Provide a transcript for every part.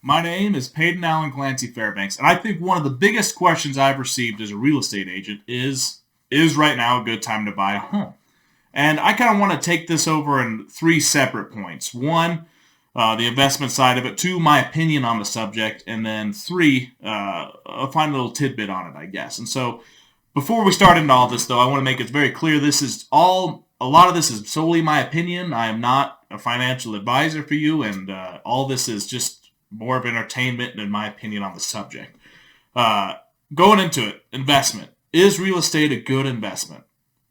My name is Paden Clancy Fairbanks, and I think one of the biggest questions I've received as a real estate agent is right now a good time to buy a home? And I kind of want to take this over in three separate points. One, the investment side of it. Two, my opinion on the subject. And then three, I'll find a little tidbit on it, I guess. And so before we start into all this, though, I want to make it very clear a lot of this is solely my opinion. I am not a financial advisor for you, and all this is just more of entertainment and my opinion on the subject. Uh, Going into it, investment. Is real estate a good investment?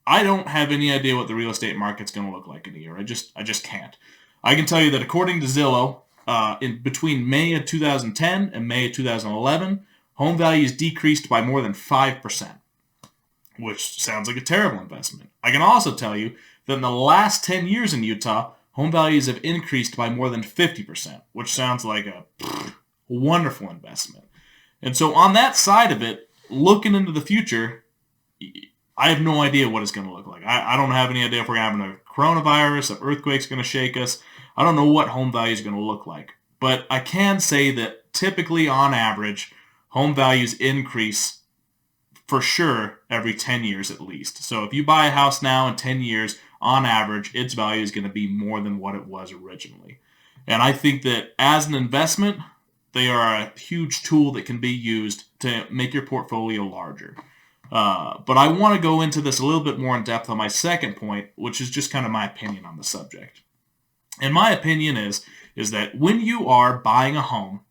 I don't have any idea what the real estate market's going to look like in a year. I just can't. I can tell you that according to Zillow, in between May of 2010 and May of 2011, home values decreased by more than 5%, which sounds like a terrible investment. I can also tell you that in the last 10 years in Utah, home values have increased by more than 50%, which sounds like a wonderful investment. And so on that side of it, looking into the future, I have no idea what it's going to look like. I don't have any idea if we're going to have a coronavirus, an earthquake's going to shake us. I don't know what home value is going to look like. But I can say that typically on average, home values increase for sure every 10 years at least. So if you buy a house now in 10 years, on average, its value is going to be more than what it was originally. And I think that as an investment, they are a huge tool that can be used to make your portfolio larger. But I want to go into this a little bit more in depth on my second point, which is just kind of my opinion on the subject. And my opinion is that when you are buying a home,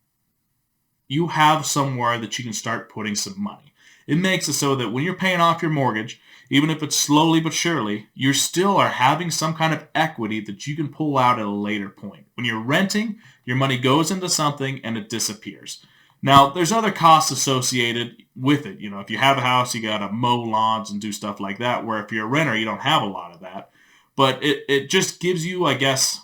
you have somewhere that you can start putting some money. It makes it so that when you're paying off your mortgage, even if it's slowly but surely, you still are having some kind of equity that you can pull out at a later point. When you're renting, your money goes into something and it disappears. Now, there's other costs associated with it. You know, if you have a house, you got to mow lawns and do stuff like that, where if you're a renter, you don't have a lot of that. But it just gives you, I guess,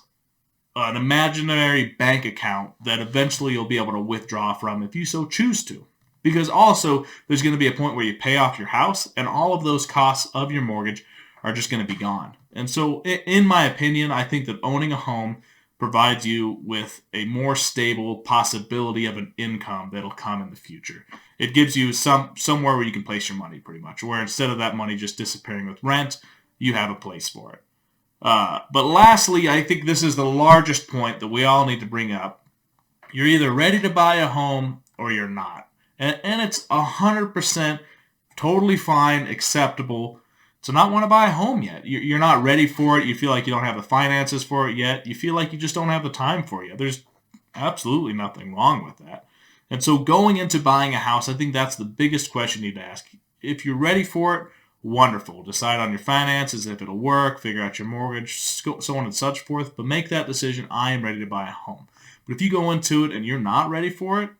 an imaginary bank account that eventually you'll be able to withdraw from if you so choose to. Because also, there's going to be a point where you pay off your house, and all of those costs of your mortgage are just going to be gone. And so, in my opinion, I think that owning a home provides you with a more stable possibility of an income that'll come in the future. It gives you somewhere where you can place your money, pretty much, where instead of that money just disappearing with rent, you have a place for it. But lastly, I think this is the largest point that we all need to bring up. You're either ready to buy a home or you're not. And it's 100% totally fine, acceptable to not want to buy a home yet. You're not ready for it. You feel like you don't have the finances for it yet. You feel like you just don't have the time for it. There's absolutely nothing wrong with that. And so going into buying a house, I think that's the biggest question you need to ask. If you're ready for it, wonderful. Decide on your finances, if it'll work, figure out your mortgage, so on and such forth. But make that decision, I am ready to buy a home. But if you go into it and you're not ready for it,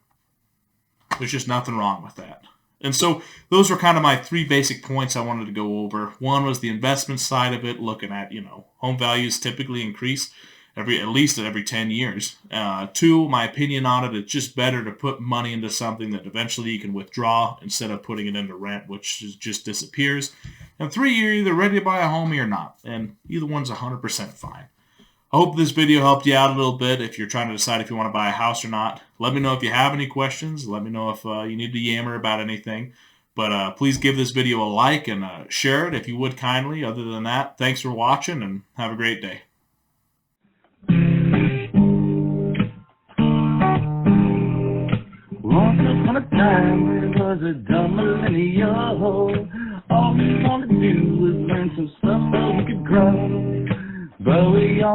there's just nothing wrong with that. And so those were kind of my three basic points I wanted to go over. One was the investment side of it, looking at, home values typically increase at least every 10 years. Two, my opinion on it, it's just better to put money into something that eventually you can withdraw instead of putting it into rent, which just disappears. And three, you're either ready to buy a home or you're not. And either one's 100% fine. I hope this video helped you out a little bit if you're trying to decide if you want to buy a house or not. Let me know if you have any questions. Let me know if you need to yammer about anything. But please give this video a like and share it if you would kindly. Other than that, thanks for watching and have a great day. Once upon a time, there was a dumb millennial. All he wanted to do was learn some stuff so he could grow. But we all